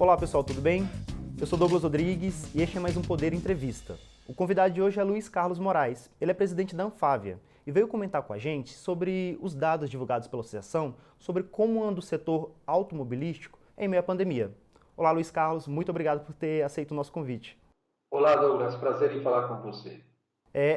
Olá pessoal, tudo bem? Eu sou Douglas Rodrigues e este é mais um Poder Entrevista. O convidado de hoje é Luiz Carlos Moraes. Ele é presidente da Anfávia e veio comentar com a gente sobre os dados divulgados pela associação sobre como anda o setor automobilístico em meio à pandemia. Olá Luiz Carlos, muito obrigado por ter aceito o nosso convite. Olá, Douglas. Prazer em falar com você.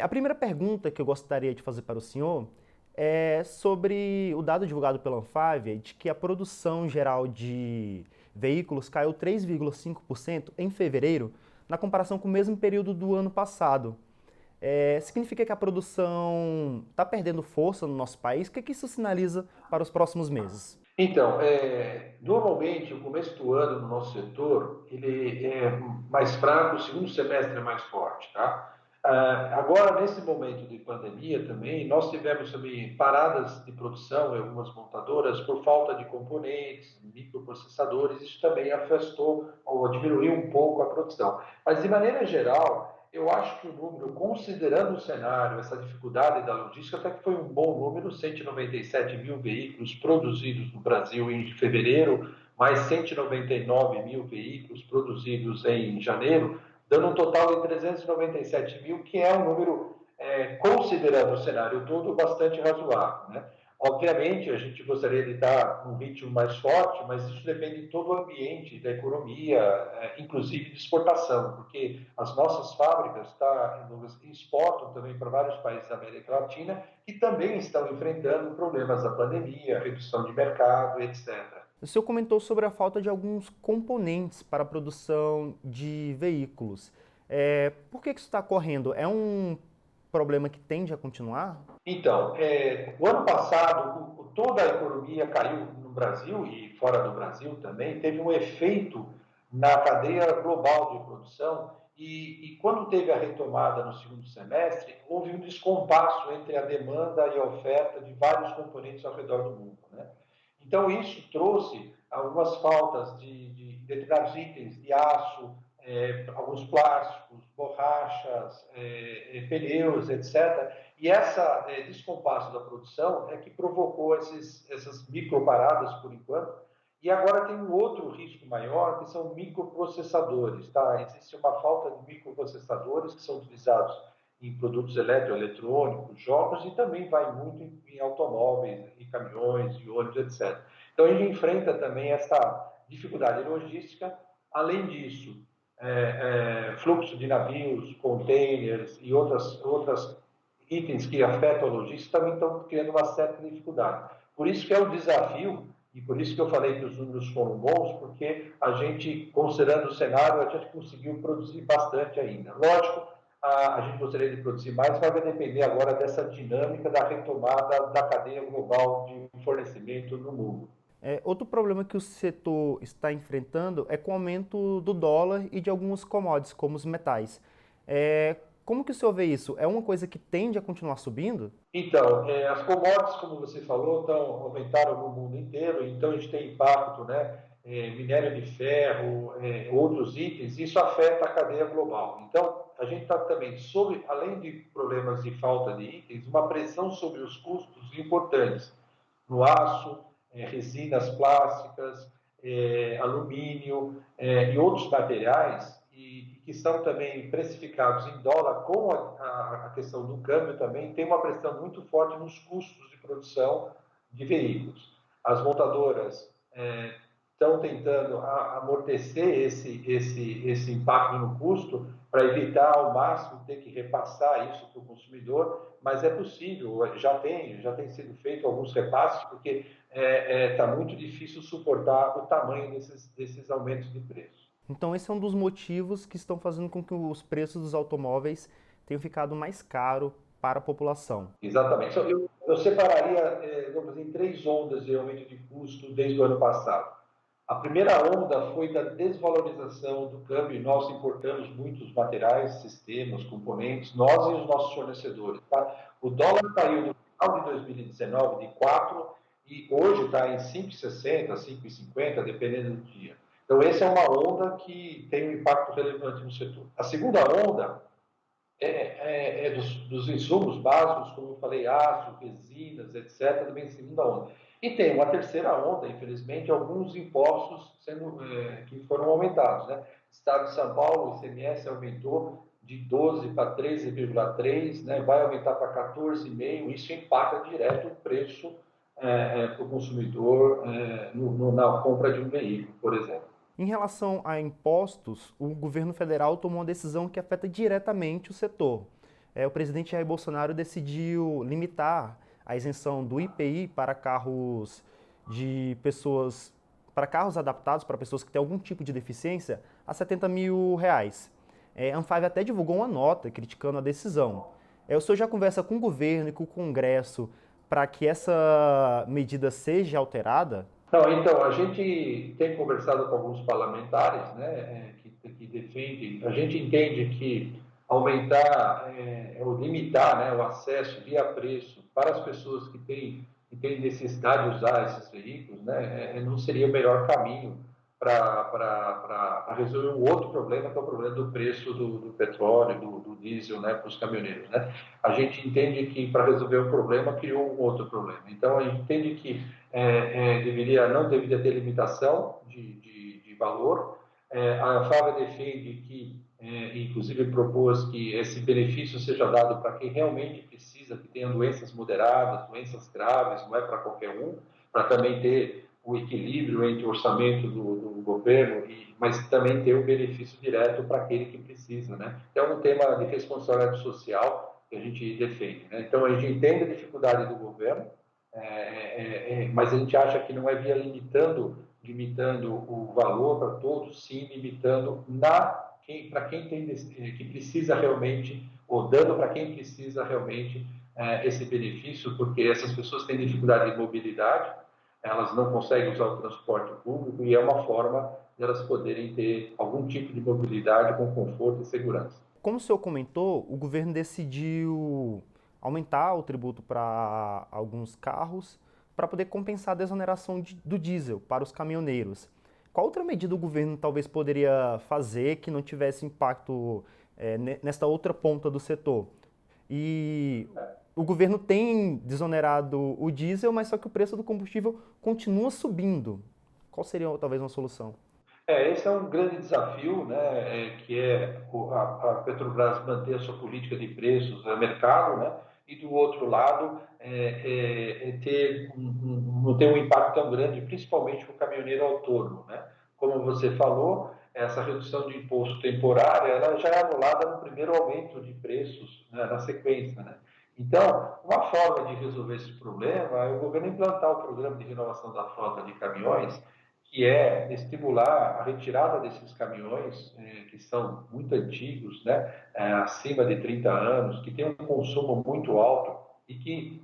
A primeira pergunta que eu gostaria de fazer para o senhor é sobre o dado divulgado pela Anfávia de que a produção geral de veículos caiu 3,5% em fevereiro, na comparação com o mesmo período do ano passado. Significa que a produção está perdendo força no nosso país? O que isso sinaliza para os próximos meses? Então, normalmente o começo do ano no nosso setor ele é mais fraco, o segundo semestre é mais forte, tá? Agora, nesse momento de pandemia também, nós tivemos também paradas de produção em algumas montadoras por falta de componentes, microprocessadores, isso também afastou ou diminuiu um pouco a produção. Mas, de maneira geral, eu acho que o número, considerando o cenário, essa dificuldade da logística, até que foi um bom número, 197 mil veículos produzidos no Brasil em fevereiro, mais 199 mil veículos produzidos em janeiro, dando um total de 397 mil, que é um número, considerando o cenário todo, bastante razoável, né? Obviamente, a gente gostaria de estar num ritmo mais forte, mas isso depende de todo o ambiente da economia, inclusive de exportação, porque as nossas fábricas exportam também para vários países da América Latina que também estão enfrentando problemas da pandemia, redução de mercado, etc. O senhor comentou sobre a falta de alguns componentes para a produção de veículos. Por que isso está ocorrendo? É um problema que tende a continuar? Então, o ano passado, toda a economia caiu no Brasil e fora do Brasil também, teve um efeito na cadeia global de produção e quando teve a retomada no segundo semestre, houve um descompasso entre a demanda e a oferta de vários componentes ao redor do mundo, né? Então, isso trouxe algumas faltas de determinados itens de aço, alguns plásticos, borrachas, pneus, etc. E essa descompasso da produção é que provocou essas microparadas por enquanto. E agora tem um outro risco maior, que são microprocessadores. Tá? Existe uma falta de microprocessadores que são utilizados em produtos eletroeletrônicos, jogos e também vai muito em automóveis, em caminhões, em ônibus, etc. Então a gente enfrenta também essa dificuldade logística. Além disso, fluxo de navios, containers e outras itens que afetam a logística também estão criando uma certa dificuldade. Por isso que é um desafio, e por isso que eu falei que os números foram bons, porque a gente, considerando o cenário, a gente conseguiu produzir bastante ainda. Lógico, a gente gostaria de produzir mais, mas vai depender agora dessa dinâmica da retomada da cadeia global de fornecimento no mundo. Outro problema que o setor está enfrentando é com o aumento do dólar e de alguns commodities, como os metais. Como que o senhor vê isso? É uma coisa que tende a continuar subindo? Então, as commodities, como você falou, aumentaram no mundo inteiro, então a gente tem impacto, né? Minério de ferro, outros itens, isso afeta a cadeia global. Então, a gente está também, além de problemas de falta de itens, uma pressão sobre os custos importantes no aço, resinas plásticas, alumínio e outros materiais que são também precificados em dólar, com a questão do câmbio também, tem uma pressão muito forte nos custos de produção de veículos. As montadoras estão tentando amortecer esse impacto no custo para evitar ao máximo ter que repassar isso para o consumidor, mas é possível, já tem sido feito alguns repasses, porque está muito difícil suportar o tamanho desses aumentos de preço. Então esse é um dos motivos que estão fazendo com que os preços dos automóveis tenham ficado mais caro para a população. Exatamente. Eu separaria, vamos dizer, em três ondas de aumento de custo desde o ano passado. A primeira onda foi da desvalorização do câmbio. Nós importamos muitos materiais, sistemas, componentes, nós e os nossos fornecedores. Tá? O dólar caiu no final de 2019 de 4 e hoje está em 5,60, 5,50, dependendo do dia. Então, essa é uma onda que tem um impacto relevante no setor. A segunda onda dos insumos básicos, como eu falei, aço, resinas, etc., também segunda onda. E tem uma terceira onda, infelizmente, alguns impostos que foram aumentados. Né? Estado de São Paulo, o ICMS aumentou de 12 para 13,3, né? Vai aumentar para 14,5, isso impacta direto o preço para o consumidor na compra de um veículo, por exemplo. Em relação a impostos, o governo federal tomou uma decisão que afeta diretamente o setor. O presidente Jair Bolsonaro decidiu limitar a isenção do IPI para carros de pessoas, para carros adaptados para pessoas que têm algum tipo de deficiência a R$ 70 mil. A Anfave até divulgou uma nota criticando a decisão. O senhor já conversa com o governo e com o Congresso para que essa medida seja alterada? Não, então, a gente tem conversado com alguns parlamentares, né, que defendem, a gente entende que aumentar ou limitar, né, o acesso via preço para as pessoas que têm necessidade de usar esses veículos, né, não seria o melhor caminho para resolver um outro problema, que é o problema do preço do petróleo, do diesel, né, para os caminhoneiros. Né? A gente entende que para resolver um problema criou um outro problema. Então, a gente entende que não deveria ter limitação de valor. A Anfávia defende que, inclusive, propôs que esse benefício seja dado para quem realmente precisa, que tenha doenças moderadas, doenças graves, não é para qualquer um, para também ter o equilíbrio entre o orçamento do governo, mas também ter o benefício direto para aquele que precisa. Né? É um tema de responsabilidade social que a gente defende. Né? Então, a gente entende a dificuldade do governo, mas a gente acha que não é via limitando o valor para todos, sim limitando para quem que precisa realmente, ou dando para quem precisa realmente esse benefício, porque essas pessoas têm dificuldade de mobilidade, elas não conseguem usar o transporte público e é uma forma de elas poderem ter algum tipo de mobilidade com conforto e segurança. Como o senhor comentou, o governo decidiu aumentar o tributo para alguns carros para poder compensar a desoneração do diesel para os caminhoneiros. Qual outra medida o governo talvez poderia fazer que não tivesse impacto nesta outra ponta do setor? E o governo tem desonerado o diesel, mas só que o preço do combustível continua subindo. Qual seria talvez uma solução? Esse é um grande desafio, né, que é a Petrobras manter a sua política de preços no mercado, né, e do outro lado não ter um impacto tão grande, principalmente com o caminhoneiro autônomo. Né? Como você falou, essa redução de imposto temporária ela já é anulada no primeiro aumento de preços, né, na sequência. Né? Então, uma forma de resolver esse problema é o governo implantar o programa de renovação da frota de caminhões, que é estimular a retirada desses caminhões que são muito antigos, né, acima de 30 anos, que têm um consumo muito alto e que,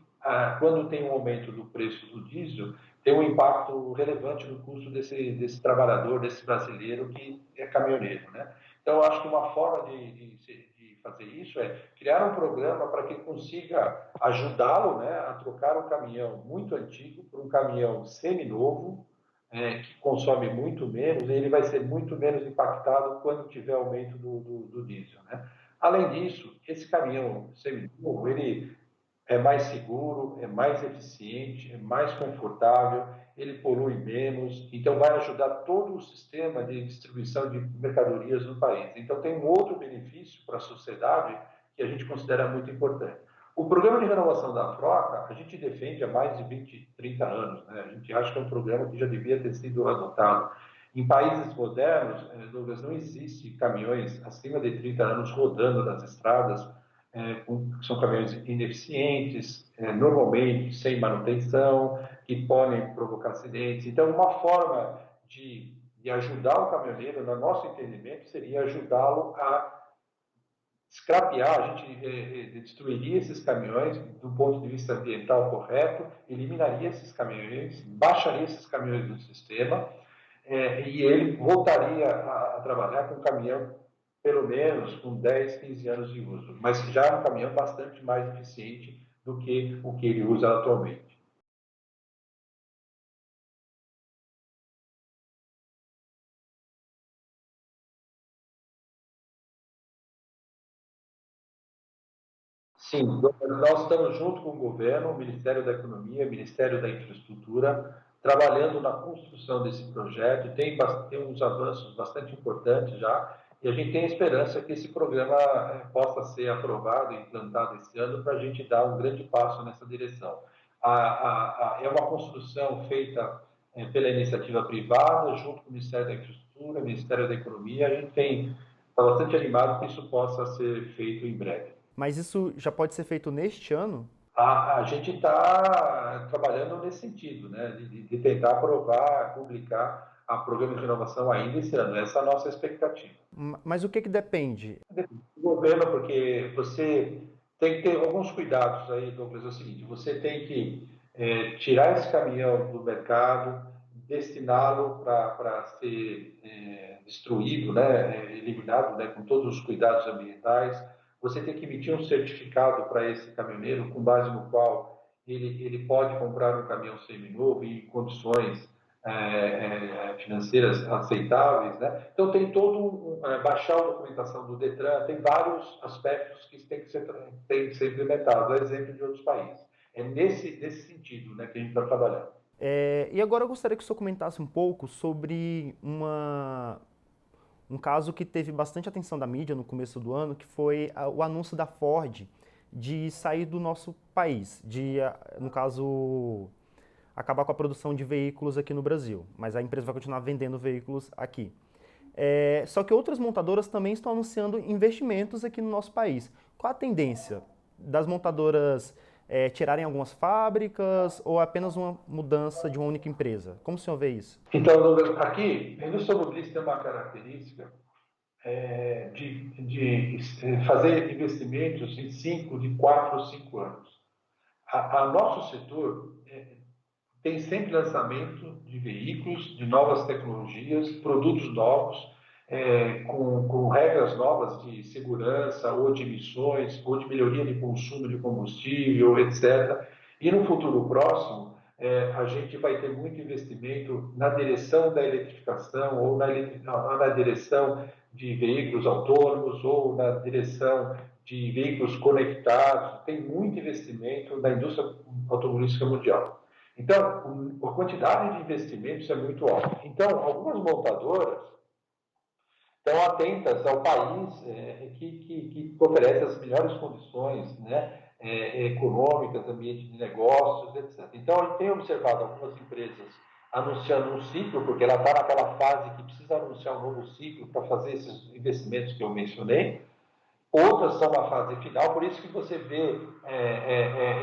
quando tem um aumento do preço do diesel, tem um impacto relevante no custo desse trabalhador, desse brasileiro que é caminhoneiro. Né? Então, eu acho que uma forma de fazer isso é criar um programa para que consiga ajudá-lo, né, a trocar um caminhão muito antigo por um caminhão seminovo, que consome muito menos, e ele vai ser muito menos impactado quando tiver aumento do diesel. Né? Além disso, esse caminhão seminovo, ele é mais seguro, é mais eficiente, é mais confortável, ele polui menos, então vai ajudar todo o sistema de distribuição de mercadorias no país. Então tem um outro benefício para a sociedade que a gente considera muito importante. O programa de renovação da frota, a gente defende há mais de 20, 30 anos. Né? A gente acha que é um programa que já devia ter sido adotado. Em países modernos, Douglas, não existe caminhões acima de 30 anos rodando nas estradas, são caminhões ineficientes, normalmente sem manutenção, que podem provocar acidentes. Então, uma forma de ajudar o caminhoneiro, no nosso entendimento, seria ajudá-lo a scrapear, a gente destruiria esses caminhões do ponto de vista ambiental correto, eliminaria esses caminhões, baixaria esses caminhões do sistema, e ele voltaria a trabalhar com caminhão pelo menos com 10, 15 anos de uso, mas já é um caminhão bastante mais eficiente do que o que ele usa atualmente. Sim, nós estamos junto com o governo, o Ministério da Economia, o Ministério da Infraestrutura, trabalhando na construção desse projeto. Tem uns avanços bastante importantes já, e a gente tem a esperança que esse programa possa ser aprovado e implantado esse ano para a gente dar um grande passo nessa direção. É uma construção feita pela iniciativa privada, junto com o Ministério da Infraestrutura, o Ministério da Economia. A gente está bastante animado que isso possa ser feito em breve. Mas isso já pode ser feito neste ano? A gente está trabalhando nesse sentido, né, de tentar aprovar, publicar a programa de inovação ainda esse ano. Essa é a nossa expectativa. Mas o que que depende? O governo, porque você tem que ter alguns cuidados aí, Douglas, é o seguinte, você tem que tirar esse caminhão do mercado, destiná-lo para ser destruído, né, eliminado, né, com todos os cuidados ambientais. Você tem que emitir um certificado para esse caminhoneiro, com base no qual ele pode comprar um caminhão seminovo em condições financeiras aceitáveis, né? Então tem baixar a documentação do Detran, tem vários aspectos que têm que ser implementados, a exemplo de outros países. É nesse sentido, né, que a gente está trabalhando. E agora eu gostaria que o senhor comentasse um pouco sobre um caso que teve bastante atenção da mídia no começo do ano, que foi o anúncio da Ford de sair do nosso país, no caso, acabar com a produção de veículos aqui no Brasil, mas a empresa vai continuar vendendo veículos aqui. Só que outras montadoras também estão anunciando investimentos aqui no nosso país. Qual a tendência das montadoras tirarem algumas fábricas ou apenas uma mudança de uma única empresa? Como o senhor vê isso? Então, Douglas, aqui, a indústria automobilística tem uma característica de fazer investimentos em 4 ou 5 anos. Nosso setor tem sempre lançamento de veículos, de novas tecnologias, produtos novos, com regras novas de segurança, ou de emissões, ou de melhoria de consumo de combustível, etc. E no futuro próximo, a gente vai ter muito investimento na direção da eletrificação, ou na direção de veículos autônomos, ou na direção de veículos conectados. Tem muito investimento na indústria automobilística mundial. Então, a quantidade de investimentos é muito alta. Então, algumas montadoras estão atentas ao país que oferece as melhores condições, né, econômicas, ambiente de negócios, etc. Então, a gente tem observado algumas empresas anunciando um ciclo, porque ela está naquela fase que precisa anunciar um novo ciclo para fazer esses investimentos que eu mencionei. Outras estão na fase final, por isso que você vê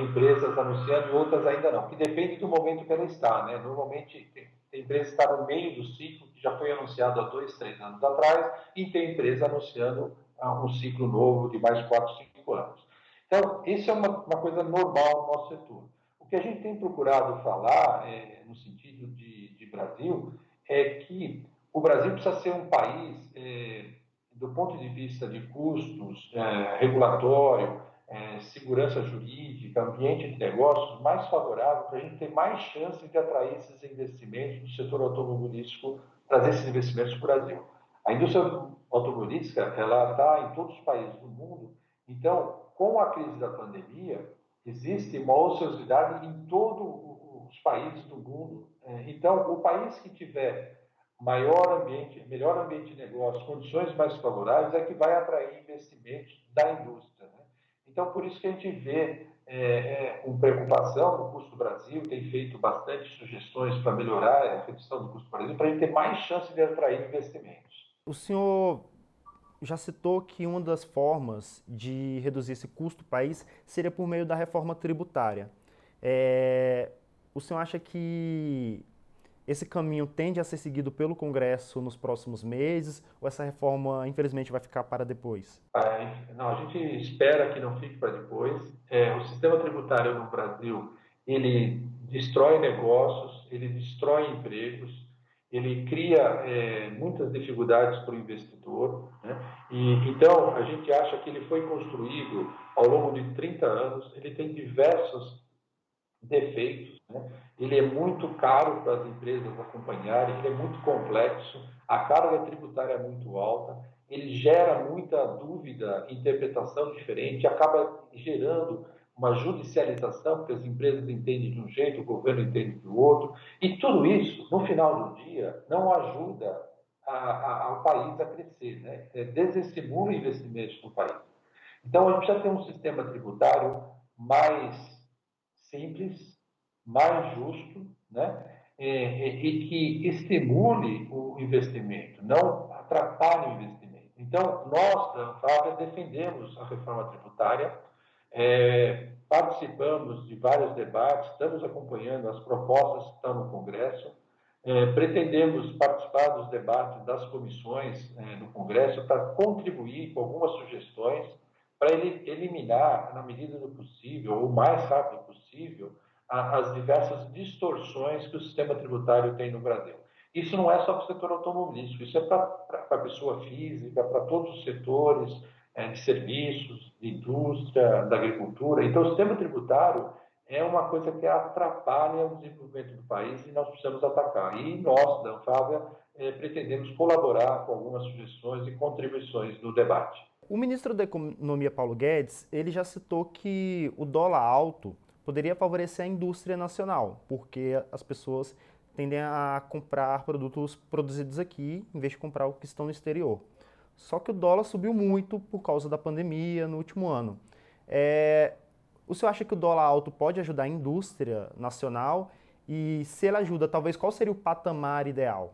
empresas anunciando e outras ainda não, que depende do momento que ela está, né? Normalmente tem empresa que está no meio do ciclo, que já foi anunciado há 2, 3 anos atrás, e tem empresa anunciando um ciclo novo de mais 4, 5 anos. Então, isso é uma coisa normal no nosso setor. O que a gente tem procurado falar, no sentido de Brasil, é que o Brasil precisa ser um país do ponto de vista de custos, regulatório, segurança jurídica, ambiente de negócios, mais favorável para a gente ter mais chances de atrair esses investimentos do setor automobilístico, trazer esses investimentos para o Brasil. A indústria automobilística, ela está em todos os países do mundo, então, com a crise da pandemia, existe uma ociosidade em todos os países do mundo. Então, o país que tiver melhor ambiente de negócio, condições mais favoráveis, é que vai atrair investimentos da indústria. Né? Então, por isso que a gente vê com preocupação no custo do Brasil, tem feito bastante sugestões para melhorar a redução do custo do Brasil, para a gente ter mais chance de atrair investimentos. O senhor já citou que uma das formas de reduzir esse custo do país seria por meio da reforma tributária. O senhor acha que esse caminho tende a ser seguido pelo Congresso nos próximos meses ou essa reforma, infelizmente, vai ficar para depois? Não, a gente espera que não fique para depois. O sistema tributário no Brasil, ele destrói negócios, ele destrói empregos, ele cria muitas dificuldades para o investidor, né? Então, a gente acha que ele foi construído ao longo de 30 anos, ele tem diversos defeitos, né? Ele é muito caro para as empresas acompanharem, ele é muito complexo, a carga tributária é muito alta, ele gera muita dúvida, interpretação diferente, acaba gerando uma judicialização, porque as empresas entendem de um jeito, o governo entende do outro, e tudo isso, no final do dia, não ajuda ao país a crescer, né? Desestimula investimentos no país. Então, a gente precisa ter um sistema tributário mais simples, mais justo, né? E que estimule o investimento, não atrapalhe o investimento. Então, nós, da Anfávia, defendemos a reforma tributária, participamos de vários debates, estamos acompanhando as propostas que estão no Congresso, pretendemos participar dos debates das comissões no Congresso para contribuir com algumas sugestões para ele eliminar, na medida do possível, ou o mais rápido possível, as diversas distorções que o sistema tributário tem no Brasil. Isso não é só para o setor automobilístico, isso é para a pessoa física, para todos os setores de serviços, de indústria, da agricultura. Então, o sistema tributário é uma coisa que atrapalha o desenvolvimento do país e nós precisamos atacar. E nós, da Anfávia, pretendemos colaborar com algumas sugestões e contribuições no debate. O ministro da Economia, Paulo Guedes, ele já citou que o dólar alto poderia favorecer a indústria nacional, porque as pessoas tendem a comprar produtos produzidos aqui, em vez de comprar o que estão no exterior. Só que o dólar subiu muito por causa da pandemia no último ano. O senhor acha que o dólar alto pode ajudar a indústria nacional? E se ele ajuda, talvez qual seria o patamar ideal?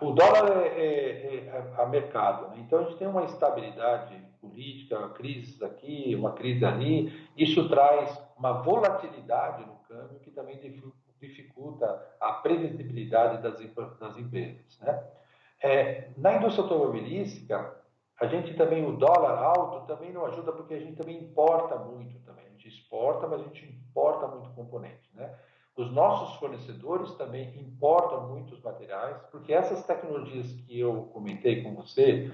O dólar é a mercado, né? Então a gente tem uma estabilidade política, crises aqui, uma crise ali. Isso traz uma volatilidade no câmbio que também dificulta a previsibilidade das empresas, né? Na indústria automobilística, a gente também, o dólar alto também não ajuda porque a gente também importa muito também. A gente exporta, mas a gente importa muito componente, né? Os nossos fornecedores também importam muitos materiais, porque essas tecnologias que eu comentei com você,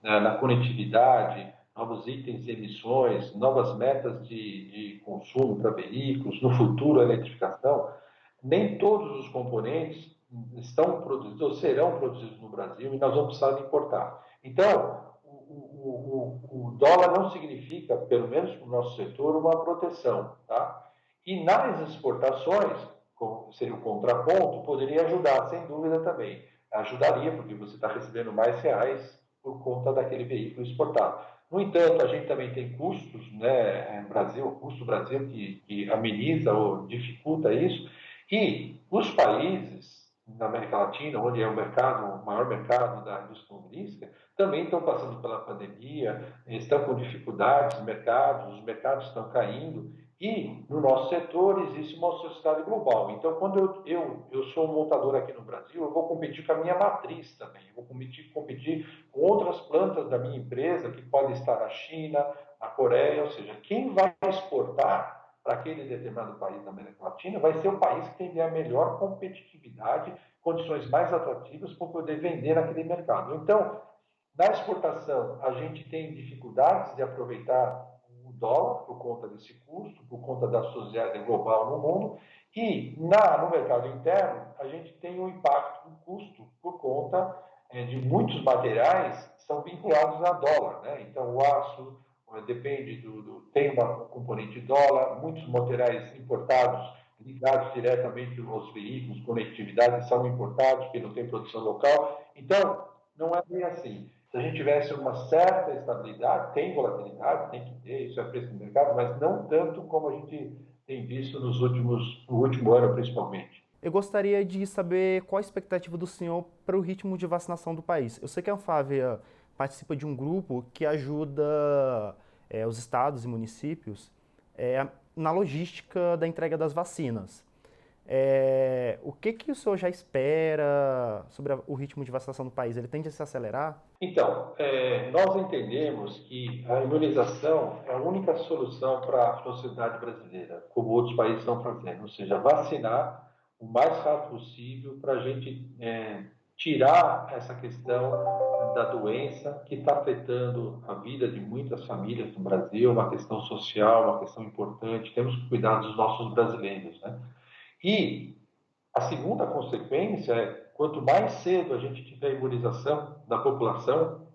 na conectividade, novos itens de emissões, novas metas de consumo para veículos, no futuro a eletrificação, nem todos os componentes estão produzidos ou serão produzidos no Brasil e nós vamos precisar de importar. Então, o dólar não significa, pelo menos para o nosso setor, uma proteção, tá? E nas exportações, seria o contraponto, poderia ajudar, sem dúvida também. Ajudaria, porque você está recebendo mais reais por conta daquele veículo exportado. No entanto, a gente também tem custos, né, Brasil, o custo Brasil que ameniza ou dificulta isso, e os países na América Latina, onde é o maior mercado da indústria automobilística, também estão passando pela pandemia, estão com dificuldades no mercado, os mercados estão caindo, e no nosso setor existe uma sociedade global. Então, quando eu sou um montador aqui no Brasil, eu vou competir com a minha matriz também, eu vou competir com outras plantas da minha empresa que podem estar na China, na Coreia, ou seja, quem vai exportar para aquele determinado país da América Latina vai ser o país que tem a melhor competitividade, condições mais atrativas para poder vender naquele mercado. Então, na exportação, a gente tem dificuldades de aproveitar o dólar por conta desse custo, por conta da sociedade global no mundo, e no mercado interno, a gente tem um impacto do custo por conta de muitos materiais que são vinculados a dólar, né? Então, o aço depende tem uma componente dólar, muitos materiais importados ligados diretamente aos veículos, conectividade, são importados, porque não tem produção local. Então, não é bem assim. Se a gente tivesse uma certa estabilidade, tem volatilidade, tem que ter, isso é preço do mercado, mas não tanto como a gente tem visto no último ano, principalmente. Eu gostaria de saber qual a expectativa do senhor para o ritmo de vacinação do país. Eu sei que a Anfávia participa de um grupo que ajuda os estados e municípios na logística da entrega das vacinas. O que o senhor já espera sobre o ritmo de vacinação do país? Ele tende a se acelerar? Então, nós entendemos que a imunização é a única solução para a sociedade brasileira, como outros países estão fazendo, ou seja, vacinar o mais rápido possível para a gente tirar essa questão da doença que está afetando a vida de muitas famílias no Brasil, uma questão social, uma questão importante. Temos que cuidar dos nossos brasileiros, né? E a segunda consequência é quanto mais cedo a gente tiver a imunização da população,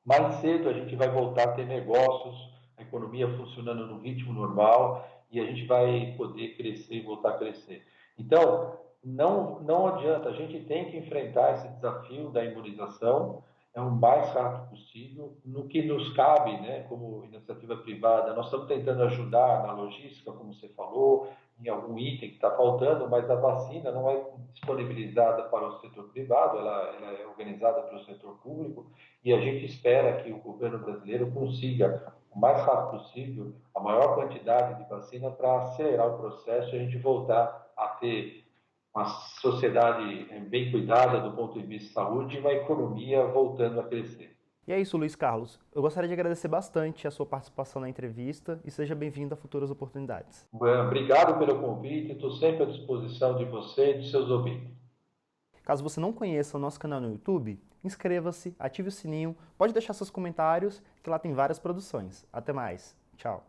mais cedo a gente vai voltar a ter negócios, a economia funcionando no ritmo normal e a gente vai poder crescer e voltar a crescer. Então, não adianta, a gente tem que enfrentar esse desafio da imunização o mais rápido possível, no que nos cabe, né, como iniciativa privada. Nós estamos tentando ajudar na logística, como você falou, em algum item que está faltando, mas a vacina não é disponibilizada para o setor privado, ela é organizada pelo setor público, e a gente espera que o governo brasileiro consiga, o mais rápido possível, a maior quantidade de vacina para acelerar o processo e a gente voltar a ter uma sociedade bem cuidada do ponto de vista de saúde e uma economia voltando a crescer. E é isso, Luiz Carlos. Eu gostaria de agradecer bastante a sua participação na entrevista e seja bem-vindo a futuras oportunidades. Obrigado pelo convite, estou sempre à disposição de você e de seus ouvintes. Caso você não conheça o nosso canal no YouTube, inscreva-se, ative o sininho, pode deixar seus comentários, que lá tem várias produções. Até mais. Tchau.